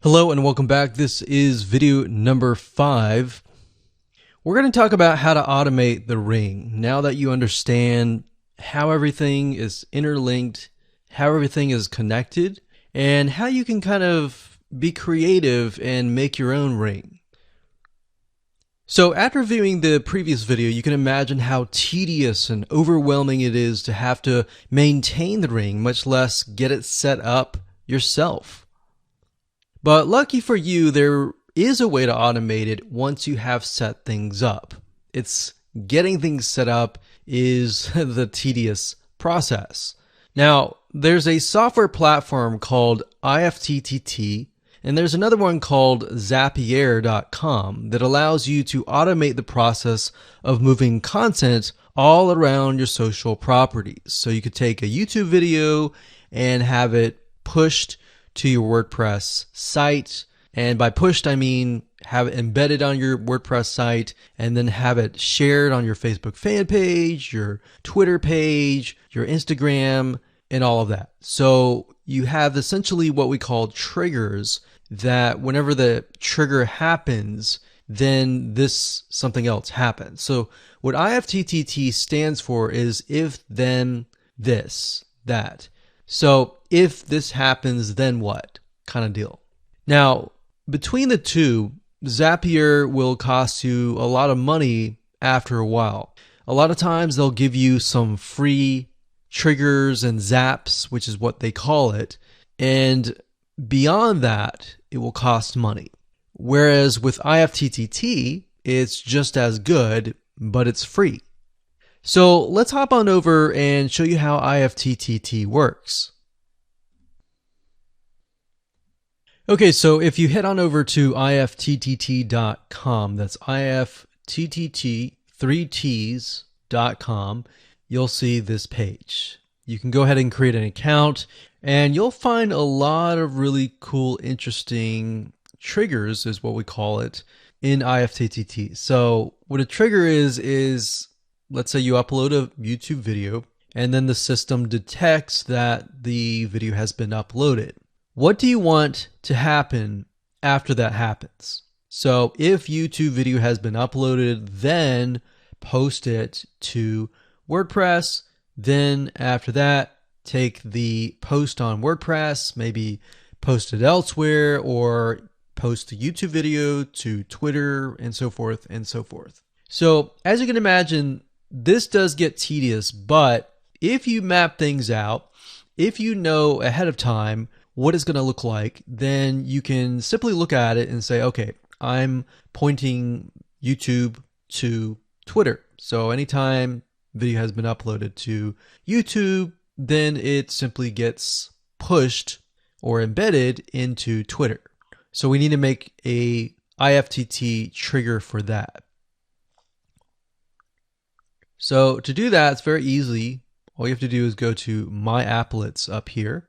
Hello and welcome back. This is video number 5. We're going to talk about how to automate the ring. Now that you understand how everything is interlinked, how everything is connected, and how you can kind of be creative and make your own ring. So after viewing the previous video, you can imagine how tedious and overwhelming it is to have to maintain the ring, much less get it set up yourself. But lucky for you, there is a way to automate it once you have set things up. It's getting things set up is the tedious process. Now, there's a software platform called IFTTT, and there's another one called Zapier.com that allows you to automate the process of moving content all around your social properties. So you could take a YouTube video and have it pushed to your WordPress site. And by pushed, I mean have it embedded on your WordPress site and then have it shared on your Facebook fan page, your Twitter page, your Instagram, and all of that. So you have essentially what we call triggers that whenever the trigger happens, then something else happens. So what IFTTT stands for is if, then, this, that. So if this happens, then what kind of deal. Now, between the two, Zapier will cost you a lot of money after a while. A lot of times they'll give you some free triggers and zaps, which is what they call it. And beyond that, it will cost money. Whereas with IFTTT, it's just as good, but it's free. So let's hop on over and show you how IFTTT works. Okay, so if you head on over to ifttt.com, that's IFTTT, 3Ts.com, you'll see this page. You can go ahead and create an account, and you'll find a lot of really cool, interesting triggers, is what we call it, in IFTTT. So what a trigger is let's say you upload a YouTube video and then the system detects that the video has been uploaded. What do you want to happen after that happens? So if YouTube video has been uploaded, then post it to WordPress. Then after that, take the post on WordPress, maybe post it elsewhere, or post the YouTube video to Twitter, and so forth and so forth. So as you can imagine, this does get tedious, but if you map things out, if you know ahead of time what it's going to look like, then you can simply look at it and say, okay, I'm pointing YouTube to Twitter. So anytime video has been uploaded to YouTube, then it simply gets pushed or embedded into Twitter. So we need to make a IFTTT trigger for that. So to do that, it's very easy. All you have to do is go to My Applets up here.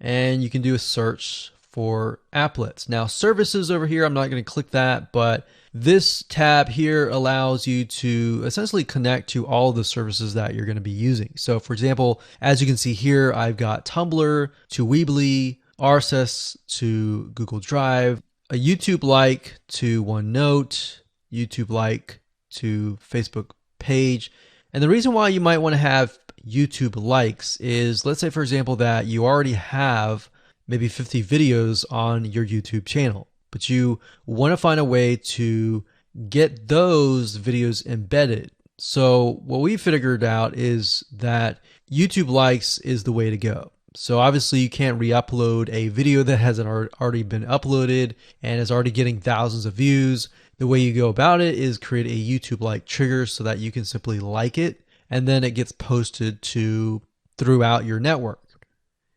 And you can do a search for applets. Now, services over here, I'm not going to click that, but this tab here allows you to essentially connect to all of the services that you're going to be using. So for example, as you can see here, I've got Tumblr to Weebly, RSS to Google Drive, a YouTube like to OneNote, YouTube like to Facebook page. And the reason why you might want to have YouTube likes is, let's say for example that you already have maybe 50 videos on your YouTube channel, but you want to find a way to get those videos embedded. So what we figured out is that YouTube likes is the way to go. So obviously you can't re-upload a video that hasn't already been uploaded and is already getting thousands of views. The way you go about it is create a YouTube like trigger so that you can simply like it, and then it gets posted to throughout your network.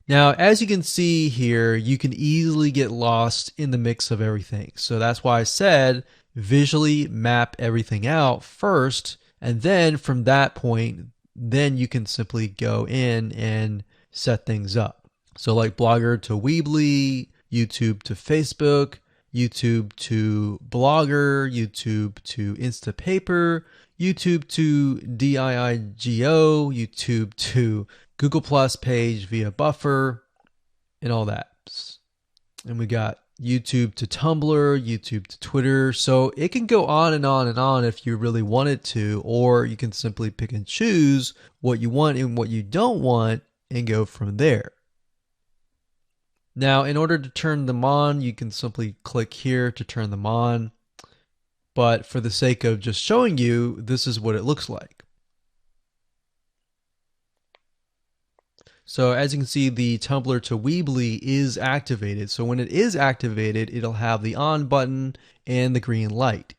Now, as you can see here, you can easily get lost in the mix of everything. So that's why I said visually map everything out first, and then from that point, then you can simply go in and set things up. So like Blogger to Weebly, YouTube to Facebook, YouTube to Blogger, YouTube to Instapaper, YouTube to DIIGO, YouTube to Google Plus page via Buffer, and all that. and we got YouTube to Tumblr, YouTube to Twitter. So it can go on and on and on if you really want it to, or you can simply pick and choose what you want and what you don't want and go from there. Now, in order to turn them on, you can simply click here to turn them on. But for the sake of just showing you, this is what it looks like. So as you can see, the Tumblr to Weebly is activated. So when it is activated, it'll have the on button and the green light.